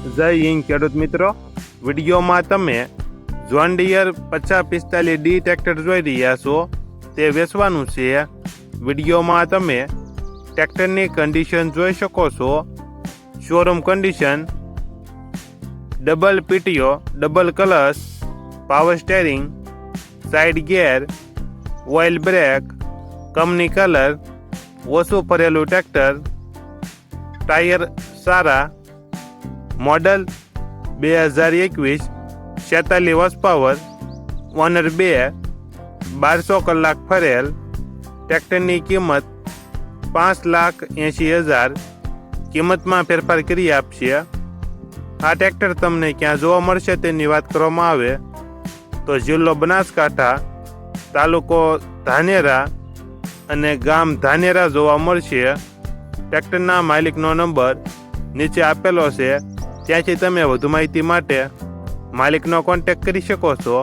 જય હિન્દ ખેડૂત મિત્રો, વિડીયોમાં તમે જોન ડીયર 5045D ટ્રેક્ટર જોઈ રહ્યા છો. તે વેચવાનું છે. વિડીયોમાં તમે ટ્રેક્ટરની કન્ડિશન જોઈ શકો છો. Showroom condition, double PTO, double clutch, power steering, side gear, oil break, company colour, ઓછું ફરેલું ટ્રેક્ટર, ટાયર સારા, મોડલ 2021, 46 હોર્સ પાવર, ઓનર 2, 1200 કલાક ફરેલ. ટ્રેક્ટરની કિંમત 5,80,000. કિંમતમાં ફેરફાર કરી આપશે. આ ટ્રેક્ટર તમને ક્યાં જોવા મળશે તેની વાત કરવામાં આવે તો જિલ્લો બનાસકાંઠા, તાલુકો ધાનેરા અને ગામ ધાનેરા જોવા મળશે. ટ્રેક્ટરના માલિકનો નંબર નીચે આપેલો છે. ત્યાંથી તમે વધુ માહિતી માટે માલિકનો કોન્ટેક્ટ કરી શકો છો.